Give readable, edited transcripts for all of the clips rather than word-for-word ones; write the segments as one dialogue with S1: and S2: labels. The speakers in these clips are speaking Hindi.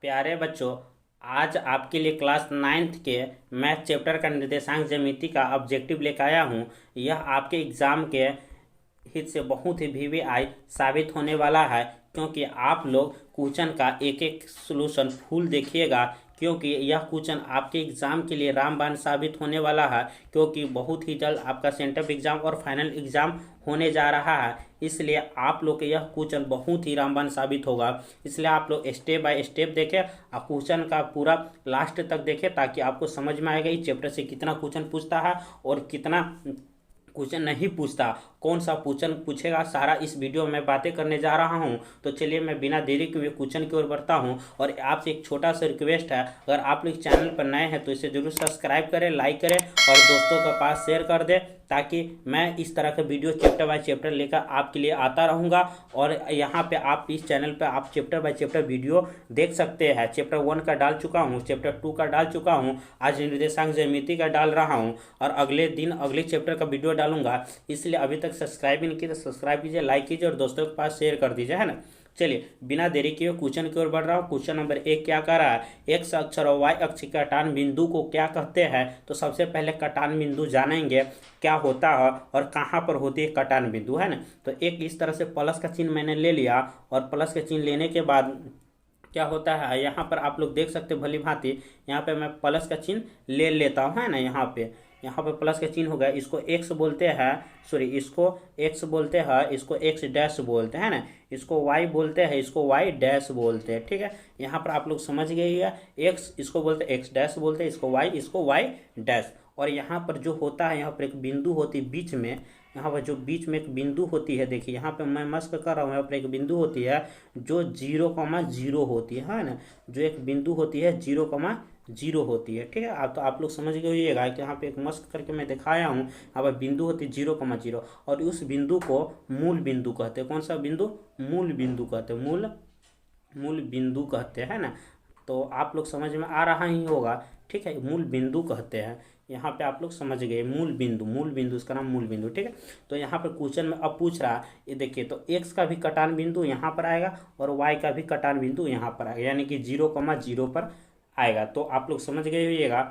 S1: प्यारे बच्चों, आज आपके लिए क्लास नाइन्थ के मैथ चैप्टर का निर्देशांक ज्यामिति का ऑब्जेक्टिव लेकर आया हूँ। यह आपके एग्जाम के हित से बहुत ही वीवीआई साबित होने वाला है, क्योंकि आप लोग क्वेश्चन का एक एक सोल्यूशन फुल देखिएगा, क्योंकि यह क्वेश्चन आपके एग्जाम के लिए रामबाण साबित होने वाला है। क्योंकि बहुत ही जल्द आपका सेंटर एग्जाम और फाइनल एग्जाम होने जा रहा है, इसलिए आप लोग के यह क्वेश्चन बहुत ही रामबाण साबित होगा। इसलिए आप लोग स्टेप बाय स्टेप देखें और क्वेश्चन का पूरा लास्ट तक देखें, ताकि आपको समझ में आएगा इस चैप्टर से कितना क्वेश्चन पूछता है और कितना क्वेश्चन नहीं पूछता, कौन सा क्वेश्चन पूछेगा, सारा इस वीडियो में बातें करने जा रहा हूं। तो चलिए मैं बिना देरी के क्वेश्चन की ओर बढ़ता हूं। और आपसे एक छोटा सा रिक्वेस्ट है, अगर आप लोग चैनल पर नए हैं तो इसे जरूर सब्सक्राइब करें, लाइक करें और दोस्तों के पास शेयर कर दें, ताकि मैं इस तरह के वीडियो चैप्टर बाय चैप्टर लेकर आपके लिए आता रहूँगा। और यहाँ पे आप इस चैनल पे आप चैप्टर बाय चैप्टर वीडियो देख सकते हैं। चैप्टर 1 का डाल चुका हूँ, चैप्टर 2 का डाल चुका हूँ, आज निर्देशांक ज्यामिति का डाल रहा हूँ और अगले दिन अगले चैप्टर का वीडियो डालूंगा। इसलिए अभी तक सब्सक्राइब नहीं किया तो सब्सक्राइब कीजिए, लाइक कीजिए और दोस्तों के पास शेयर कर दीजिए, है ना। चलिए बिना देरी किए क्वेश्चन की ओर बढ़ रहा हूँ। क्वेश्चन नंबर 1 क्या कह रहा है, एक्स अक्ष और वाई अक्ष के कटान बिंदु को क्या कहते हैं। तो सबसे पहले कटान बिंदु जानेंगे क्या होता है और कहाँ पर होती है कटान बिंदु, है ना। तो एक इस तरह से प्लस का चिन्ह मैंने ले लिया और प्लस का चिन्ह लेने के बाद क्या होता है, यहाँ पर आप लोग देख सकते भली भांति, यहाँ पे मैं प्लस का चिन्ह ले लेता हूँ, है ना। यहाँ पे प्लस का चिन्ह हो गया, इसको एक्स बोलते हैं, सॉरी इसको एक्स बोलते हैं, इसको एक्स डैश बोलते हैं ना, इसको वाई बोलते हैं, इसको वाई डैश बोलते हैं, ठीक है। यहाँ पर आप लोग समझ गए हैं, एक्स इसको बोलते हैं एक्स डैश बोलते हैं, इसको वाई डैश। और यहाँ पर जो होता है, यहाँ पर एक बिंदु होती है बीच में, यहाँ पर जो बीच में एक बिंदु होती है, देखिए यहाँ पे मैं मस्क कर रहा हूँ, यहाँ पर एक बिंदु होती है जो 0,0 होती है ना, जो एक बिंदु होती है 0,0 होती है, ठीक है। आप तो आप लोग समझ गए होइएगा कि यहाँ पे एक मस्क करके मैं दिखाया हूँ, यहाँ पर बिंदु होती है 0,0 और उस बिंदु को मूल बिंदु कहते हैं। कौन सा बिंदु, मूल बिंदु कहते हैं, मूल बिंदु कहते हैं ना। तो आप लोग समझ में आ रहा ही होगा, ठीक है, मूल बिंदु कहते हैं। यहाँ पे आप लोग समझ गए, मूल बिंदु इसका नाम मूल बिंदु, ठीक है। तो यहाँ पर क्वेश्चन में अब पूछ रहा है, ये देखिए, तो एक्स का भी कटान बिंदु यहाँ पर आएगा और वाई का भी कटान बिंदु यहाँ पर आएगा, यानी कि 0,0 पर आएगा। तो आप लोग समझ गए होइएगा।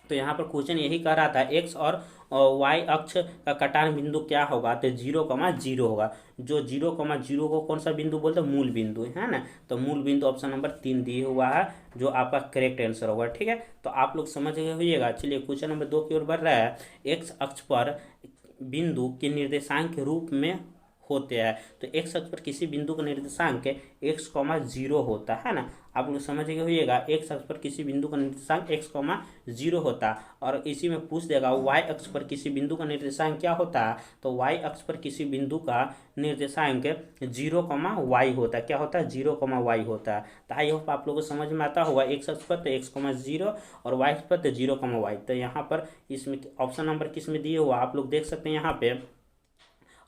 S1: तो यहाँ पर क्वेश्चन यही कह रहा था, एक्स और वाई अक्ष का कटान बिंदु क्या होगा, तो 0,0 होगा। जो 0,0 को कौन सा बिंदु बोलते हैं, मूल बिंदु, है ना। तो मूल बिंदु ऑप्शन नंबर 3 दिए हुआ है, जो आपका करेक्ट आंसर होगा, ठीक है। तो आप लोग समझ गए होइएगा। चलिए क्वेश्चन नंबर 2 की ओर बढ़ रहा है, एक्स अक्ष पर बिंदु के निर्देशांक के रूप में होते हैं। तो एक्स अक्ष पर किसी बिंदु का निर्देशांक x,0 होता है ना। आप लोग समझ गए होइएगा, एक्स अक्ष पर किसी बिंदु का निर्देशांक x,0 होता है। और इसी में पूछ देगा वाई अक्ष पर किसी बिंदु का निर्देशांक क्या होता है, तो वाई अक्ष पर किसी बिंदु का निर्देशांक 0,y होता है। क्या होता है, 0,y होता है। तो आई होप आप लोगों को समझ में आता होगा, एक्स अक्ष पर तो x,0 और वाई अक्ष पर तो 0,y। तो यहाँ पर इसमें ऑप्शन नंबर किस में दिए हुआ आप लोग देख सकते हैं, यहाँ पे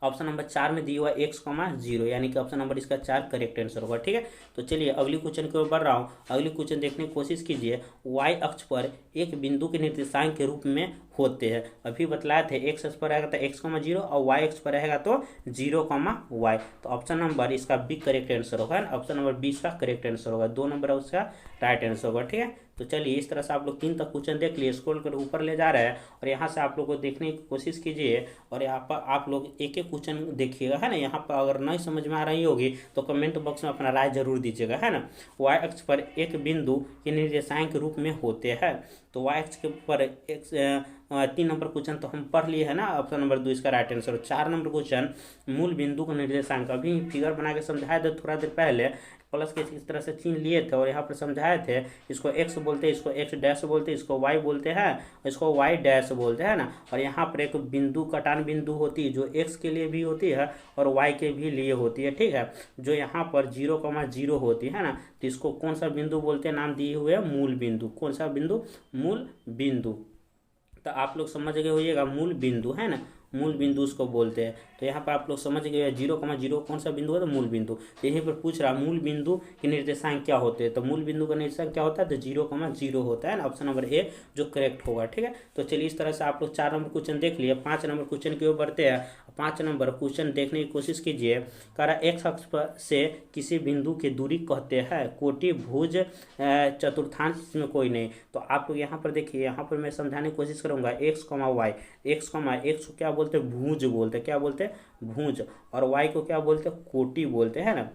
S1: ऑप्शन नंबर 4 में दिया हुआ x,0, यानी कि ऑप्शन नंबर इसका 4 करेक्ट आंसर होगा, ठीक है। तो चलिए अगली क्वेश्चन की ओर बढ़ रहा हूँ। अगली क्वेश्चन देखने की कोशिश कीजिए, y अक्ष पर एक बिंदु के निर्देशांक के रूप में होते हैं। अभी बतलाए थे, एक्स अक्ष पर रहेगा तो x,0 और y अक्ष पर रहेगा तो 0,y। तो ऑप्शन नंबर इसका बी करेक्ट आंसर होगा, ऑप्शन नंबर 20 का करेक्ट आंसर होगा, 2 नंबर उसका राइट आंसर होगा, ठीक है। तो चलिए इस तरह से आप लोग 3 तक क्वेश्चन देख लिए, स्क्रॉल कर ऊपर ले जा रहा है और यहाँ से आप लोग को देखने की कोशिश कीजिए और यहाँ पर आप लोग एक एक क्वेश्चन देखिएगा, है ना। यहाँ पर अगर नहीं समझ में आ रही होगी तो कमेंट बॉक्स में अपना राय जरूर दीजिएगा, है ना। वाई अक्ष पर एक बिंदु के निर्देशांक के रूप में होते हैं। तो वाई अक्ष के पर 3 नंबर क्वेश्चन तो हम पढ़ लिए है ना, ऑप्शन नंबर 2 इसका राइट आंसर। 4 नंबर क्वेश्चन, मूल बिंदु का निर्देशांक, अभी फिगर बना के समझाए थे थोड़ा देर पहले, प्लस के इस तरह से चिन्ह लिए थे और यहाँ पर समझाए थे। इसको एक्स बोलते हैं, इसको एक्स डैश बोलते हैं, इसको वाई बोलते हैं, इसको वाई डैश बोलते हैं ना। और यहाँ पर एक बिंदु कटान बिंदु होती है, जो एक्स के लिए भी होती है और वाई के भी लिए होती है, ठीक है। जो यहाँ पर 0,0 होती है ना, तो इसको कौन सा बिंदु बोलते हैं, नाम दिए हुए मूल बिंदु। कौन सा बिंदु, मूल बिंदु। तो आप लोग समझ गए होइएगा, मूल बिंदु, है ना, मूल बिंदु उसको बोलते हैं। तो यहाँ पर आप लोग समझ गए 0,0 कौन सा बिंदु है, तो मूल बिंदु। तो यहीं पर पूछ रहा मूल बिंदु के निर्देशांक क्या होते हैं, तो मूल बिंदु का निर्देशांक क्या होता है, तो 0,0 होता है ना, ऑप्शन नंबर ए जो करेक्ट होगा, ठीक है। तो चलिए इस तरह से आप लोग 4 नंबर क्वेश्चन देख लिए। 5 नंबर क्वेश्चन की ओर बढ़ते हैं। 5 नंबर क्वेश्चन देखने की कोशिश कीजिए। कह रहा एक्स अक्ष पर से किसी बिंदु की दूरी कहते हैं कोटि भुज चतुर्थांश, इसमें कोई नहीं। तो आप लोग यहाँ पर देखिए, यहाँ पर मैं समझाने की कोशिश करूंगा एक्स कॉमा वाई। एक्स को क्या बोलते हैं, भुज बोलते हैं। क्या बोलते हैं, भुज। और वाई को क्या बोलते हैं, कोटि बोलते हैं ना।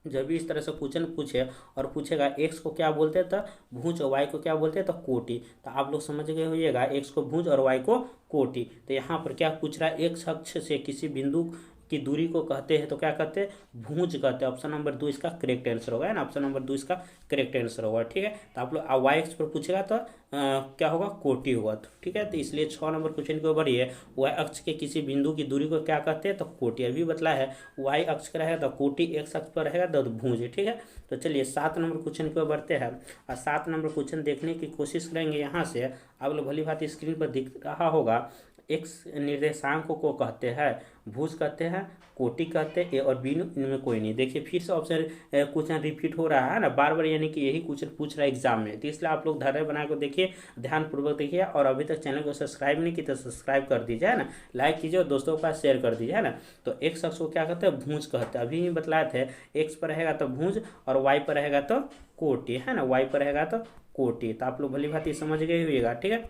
S1: जब भी इस तरह से क्वेश्चन पूछे और पूछेगा एक्स को क्या बोलते हैं तो भुज और वाई को क्या बोलते हैं तो कोटि, तो आप लोग समझ गए होइएगा एक्स को भुज और वाई को कोटि। तो यहाँ पर क्या पूछ रहा है, एक्स अक्ष से किसी बिंदु की दूरी को कहते हैं तो क्या कहते हैं, भुज कहते हैं। ऑप्शन नंबर 2 इसका करेक्ट आंसर होगा, है ना। ऑप्शन नंबर 2 इसका करेक्ट आंसर होगा, ठीक है। तो आप लोग वाई एक्स पर पूछेगा तो क्या होगा, कोटि होगा, तो ठीक है। तो इसलिए 6 नंबर क्वेश्चन के ऊपर ये वाई अक्ष के किसी बिंदु की दूरी को क्या कहते हैं तो कोटि। अभी बतला है वाई अक्ष का रहेगा तो कोटि, एक्स अक्ष पर रहेगा तो भुज, ठीक है। तो चलिए 7 नंबर क्वेश्चन की ओर बढ़ते हैं और 7 नंबर क्वेश्चन देखने की कोशिश करेंगे। यहाँ से आप लोग भली भांति स्क्रीन पर दिख रहा होगा, एक्स निर्देशांक को कहते हैं भुज कहते हैं, कोटि कहते हैं, ए और बी, इनमें कोई नहीं। देखिए फिर से ऑप्शन क्वेश्चन रिपीट हो रहा है ना बार बार, यानी कि यही क्वेश्चन पूछ रहा है एग्जाम में। तो इसलिए आप लोग धैर्य बना कर देखिए, ध्यानपूर्वक देखिए, और अभी तक चैनल को सब्सक्राइब नहीं की तो सब्सक्राइब कर दीजिए, है ना। लाइक कीजिए और दोस्तों के पास शेयर कर दीजिए, है ना। तो एक्स अक्ष को क्या कहते हैं, भुज कहते हैं। अभी ही बतलाए थे एक्स पर रहेगा तो भुज और वाई पर रहेगा तो कोटि, है ना। वाई पर रहेगा तो कोटि। तो आप लोग भली भांति समझ गए होइएगा, ठीक है।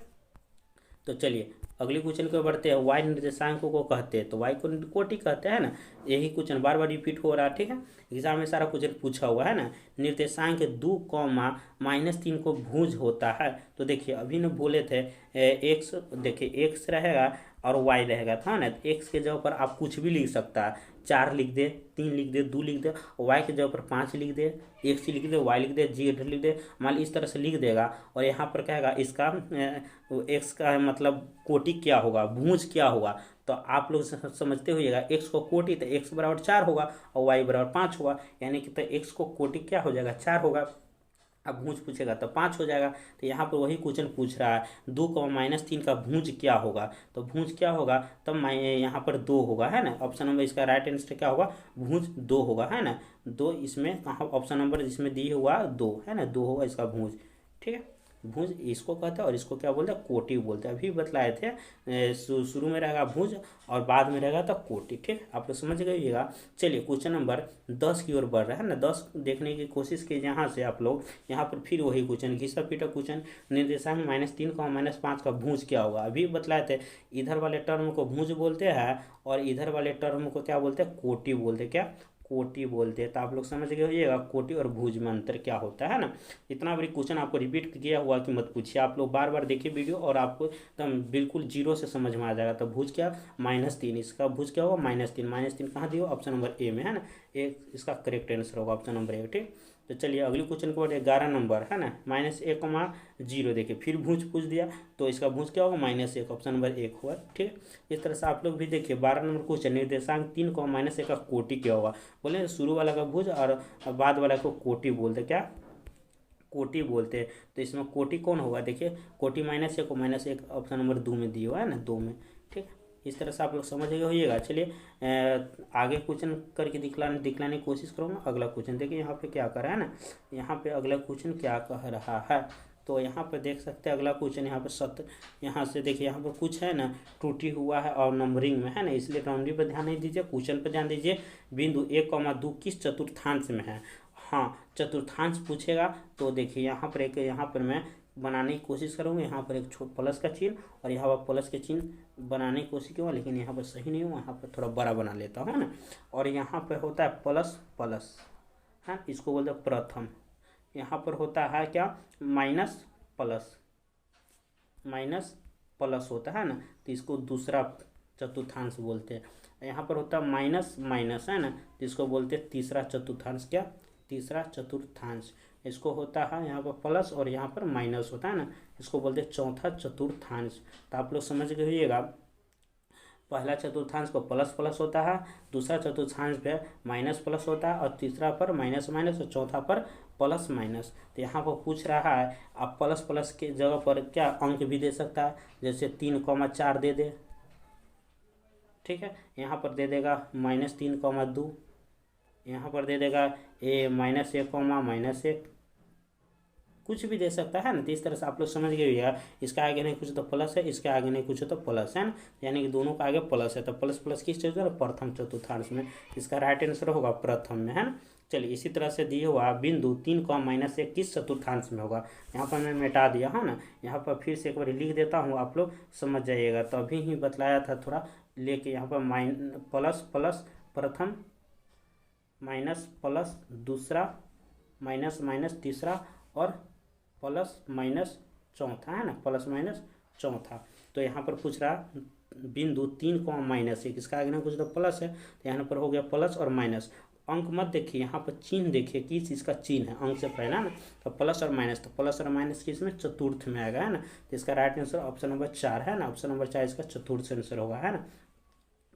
S1: तो चलिए अगली क्वेश्चन को बढ़ते हैं। वाई निर्देशांक को कहते हैं तो वाई को कोटि कहते हैं ना। यही क्वेश्चन बार बार रिपीट हो रहा है, ठीक है। एग्जाम में सारा क्वेश्चन पूछा हुआ है ना। निर्देशांक 2, -3 को भुज होता है। तो देखिए अभी न बोले थे एक्स, देखिए एक्स रहेगा और वाई रहेगा था ना। एक्स के जगह पर आप कुछ भी लिख सकता है, 4 लिख दे, 3 लिख दे, 2 लिख दे। वाई के जगह पर 5 लिख दे, एक्स लिख दे, वाई लिख दे, जी लिख दे। मान ली इस तरह से लिख देगा और यहाँ पर कहेगा इसका एक्स का मतलब कोटि क्या होगा, भुज क्या होगा। तो आप लोग समझते होइएगा, एक्स को कोटि तो एक्स बराबर 4 होगा और वाई बराबर 5 होगा, यानी कि तो एक्स को कोटि क्या हो जाएगा, 4 होगा। अब भुज पूछेगा तो 5 हो जाएगा। तो यहाँ पर वही क्वेश्चन पूछ रहा है 2, -3 का भुज क्या होगा। तो भुज क्या होगा, तब यहाँ पर 2 होगा, है ना। ऑप्शन नंबर इसका राइट आंसर क्या होगा, भुज 2 होगा, है ना। 2 इसमें कहाँ, ऑप्शन नंबर जिसमें दी हुआ 2, है ना, 2 होगा इसका भुज, ठीक है। भुज इसको कहते हैं और इसको क्या बोलते हैं, कोटि बोलते हैं। अभी बतलाए थे शुरू में रहेगा भुज और बाद में रहेगा तो कोटि, ठीक। आप लोग समझ गइएगा। चलिए क्वेश्चन नंबर 10 की ओर बढ़ रहा है ना। 10 देखने की कोशिश कीजिए। यहाँ से आप लोग, यहाँ पर फिर वही क्वेश्चन, घिसा पीटा क्वेश्चन। निर्देशांक -3 का -5 का भुज क्या होगा। अभी बतलाए थे इधर वाले टर्म को भुज बोलते हैं और इधर वाले टर्म को क्या बोलते हैं, कोटि बोलते हैं। क्या, कोटि बोलते हैं। तो आप लोग समझ गए होइएगा कोटि और भुज में अंतर क्या होता है ना। इतना बड़ी क्वेश्चन आपको रिपीट किया हुआ कि मत पूछिए, आप लोग बार बार देखिए वीडियो और आपको एकदम बिल्कुल जीरो से समझ में आ जाएगा। तो भुज क्या, -3, इसका भुज क्या होगा, -3। -3 कहाँ दिया, ऑप्शन नंबर ए में, है ना। एक इसका करेक्ट आंसर होगा ऑप्शन नंबर 1, ठीक। तो चलिए अगली क्वेश्चन को 11 नंबर, है ना। -1, देखिए फिर भुज पूछ दिया तो इसका भुज क्या होगा, -1, ऑप्शन नंबर 1 हुआ, ठीक। इस तरह से आप लोग भी देखिए 12 नंबर क्वेश्चन, निर्देशांक 3, -1 का कोटि क्या होगा। बोले शुरू वाला का भुज और बाद वाला को कोटि बोलते, क्या, कोटि बोलते हैं। तो इसमें कोटि कौन होगा, देखिए कोटि -1 ऑप्शन नंबर 2 में दिया हुआ है ना, 2 में, ठीक। इस तरह से आप लोग समझ गए होइएगा। चलिए आगे क्वेश्चन करके दिखलाने की कोशिश करूँगा। अगला क्वेश्चन देखिए यहाँ पे क्या कर रहा है ना, यहाँ पे अगला क्वेश्चन क्या कह रहा है। तो यहाँ पर देख सकते हैं अगला क्वेश्चन, यहाँ पर यहाँ से देखिए यहाँ पर कुछ है ना त्रुटि हुआ है और नंबरिंग में, है ना। इसलिए राउंडिंग पर ध्यान नहीं दीजिए, क्वेश्चन पर ध्यान दीजिए। बिंदु 1, 2 किस चतुर्थांश में है। हाँ, चतुर्थांश पूछेगा तो देखिए यहाँ पर मैं बनाने की कोशिश करूँगा। यहाँ पर एक प्लस का चिन्ह और यहाँ पर प्लस के चिन्ह बनाने की कोशिश करूँगा, लेकिन यहाँ पर सही नहीं हुआ, यहाँ पर थोड़ा बड़ा बना लेता हूँ, है ना। और यहाँ पर होता है प्लस प्लस, हाँ, इसको बोलते हैं प्रथम। यहाँ पर होता है क्या, माइनस प्लस होता है ना, तो इसको दूसरा चतुर्थांश बोलते हैं। यहाँ पर होता है माइनस माइनस, है ना, तो इसको बोलते हैं तीसरा चतुर्थांश, क्या, तीसरा चतुर्थांश। इसको होता है यहाँ पर प्लस और यहाँ पर माइनस होता है ना, इसको बोलते हैं चौथा चतुर्थांश। तो आप लोग समझ गए होइएगा, पहला चतुर्थांश को प्लस प्लस होता है, दूसरा चतुर्थांश पे माइनस प्लस होता है और तीसरा पर माइनस माइनस और चौथा पर प्लस माइनस। तो यहाँ पर पूछ रहा है आप प्लस प्लस के जगह पर क्या अंक भी दे सकता है, जैसे 3, 4 दे दे, ठीक है। यहाँ पर दे देगा -3, 2, यहाँ पर दे देगा -1, -1, कुछ भी दे सकता है ना। तो इस तरह से आप लोग समझ गए होगा, इसका आगे नहीं कुछ तो प्लस है, इसके आगे नहीं कुछ तो प्लस है ना, यानी कि दोनों का आगे प्लस है। तो प्लस प्लस किस चीज़ में, प्रथम चतुर्थांश में। इसका राइट आंसर होगा प्रथम में, है ना। चलिए इसी तरह से दिए हुआ बिंदु 3 को -1 किस चतुर्थांश में होगा। यहाँ पर मैं मिटा दिया है ना, यहाँ पर फिर से एक बार लिख देता हूँ, आप लोग समझ जाइएगा। तो अभी ही बतलाया था थोड़ा लेके, यहाँ पर प्लस प्लस प्रथम, माइनस प्लस दूसरा, माइनस माइनस तीसरा, और प्लस माइनस चौथा, है ना, प्लस माइनस चौथा। तो यहाँ पर पूछ रहा बिंदु 3 को -1, इसका आगे ना कुछ तो प्लस है, तो यहाँ पर हो गया प्लस और माइनस। अंक मत देखिए, यहाँ पर चिन्ह देखिए किस चीज़ का चिन्ह है, अंक से पहला ना, तो प्लस और माइनस, तो प्लस और माइनस किस में, चतुर्थ में आएगा, है ना। तो इसका राइट आंसर ऑप्शन नंबर 4 है ना, ऑप्शन नंबर 4 इसका चतुर्थ आंसर होगा, है ना।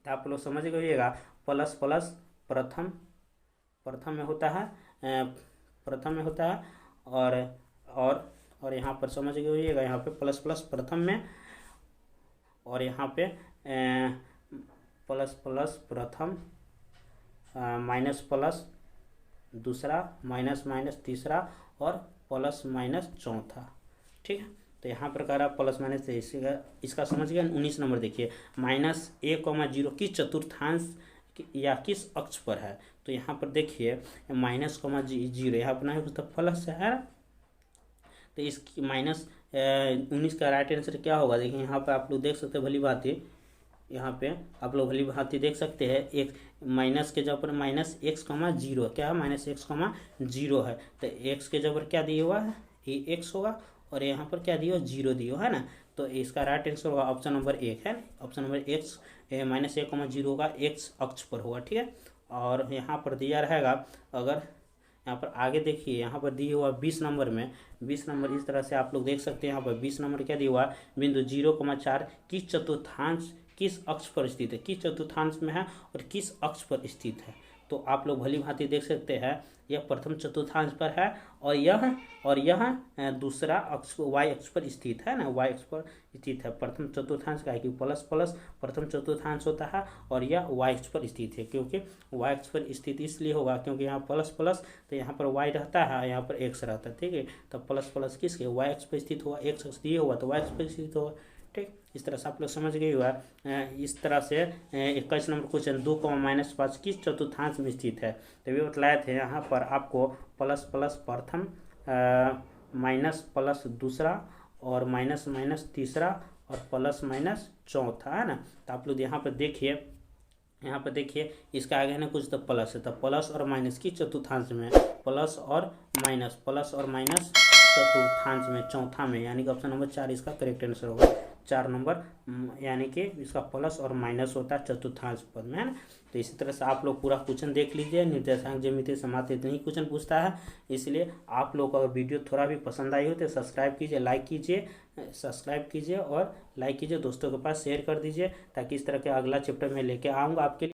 S1: तो आप लोग समझ गइएगा, प्लस प्लस प्रथम, प्रथम में होता है, प्रथम में होता है, और यहाँ पर समझ गए होइएगा, यहाँ पे प्लस प्लस प्रथम में, और यहाँ पे प्लस प्लस प्रथम, माइनस प्लस दूसरा, माइनस माइनस तीसरा, और प्लस माइनस चौथा, ठीक है। तो यहाँ पर कह रहा प्लस माइनस, इसका समझ गया। 19 नंबर देखिए, -1,0 किस चतुर्थांश या किस अक्ष पर है। तो यहाँ पर देखिए -0, यहाँ पर नहीं तो प्लस है ना, तो इस -19 का राइट आंसर क्या होगा। देखिए यहाँ पे आप लोग देख सकते हैं भली भांति, यहाँ पे आप लोग भली भांति देख सकते हैं, एक माइनस के जगह पर -x,0 क्या है, -x,0 है। तो x के जगह पर क्या दिया हुआ है, ये x होगा, और यहाँ पर क्या दिया, 0 दिया है ना। तो इसका राइट आंसर होगा ऑप्शन नंबर 1 है, ऑप्शन नंबर x, -1,0 होगा, x अक्ष पर होगा, ठीक है। और यहाँ पर दिया रहेगा, अगर यहाँ पर आगे देखिए, यहाँ पर दिया हुआ 20 नंबर में, 20 नंबर इस तरह से आप लोग देख सकते हैं। यहाँ पर 20 नंबर क्या दिया हुआ, बिंदु 0,4 किस चतुर्थांश किस अक्ष पर स्थित है, किस चतुर्थांश में है और किस अक्ष पर स्थित है। तो आप लोग भली भांति देख सकते हैं, यह प्रथम चतुर्थांश पर है, और यह दूसरा अक्ष y अक्ष पर स्थित है ना, y अक्ष पर स्थित है। प्रथम चतुर्थांश का है कि प्लस प्लस प्रथम चतुर्थांश होता है, और यह y अक्ष पर स्थित है, क्योंकि y अक्ष पर स्थित इसलिए होगा क्योंकि यहाँ प्लस प्लस, तो यहाँ पर y रहता है, यहाँ पर x रहता है, ठीक है। तो प्लस प्लस किसके, y अक्ष पर स्थित होगा, x अक्ष दिए होगा तो y अक्ष पर स्थित होगा, ठीक। इस तरह से आप लोग समझ गए हुआ। इस तरह से 21 नंबर क्वेश्चन, 2,-5 किस चतुर्थांश में स्थित है। तो ये बतलाए थे, यहाँ पर आपको प्लस प्लस प्रथम, माइनस प्लस दूसरा, और माइनस माइनस तीसरा, और प्लस माइनस चौथा, है ना। तो आप लोग यहाँ पर देखिए, यहाँ पर देखिए इसका आगे है ना कुछ तो प्लस है, तो प्लस और माइनस की चतुर्थांश में, प्लस और माइनस चतुर्थांश में, चौथा में, यानी कि ऑप्शन नंबर 4 इसका करेक्ट आंसर होगा। 4 नंबर, यानी कि इसका प्लस और माइनस होता है चतुर्थांश पद में, है ना। तो इसी तरह से आप लोग पूरा क्वेश्चन देख लीजिए। निर्देशांक ज्यामिति से मात्र इतनी ही क्वेश्चन पूछता है, इसलिए आप लोग को अगर वीडियो थोड़ा भी पसंद आई हो तो सब्सक्राइब कीजिए, लाइक कीजिए, सब्सक्राइब कीजिए और लाइक कीजिए, दोस्तों के पास शेयर कर दीजिए, ताकि इस तरह के अगला चैप्टर में लेके आऊँगा आपके लिए।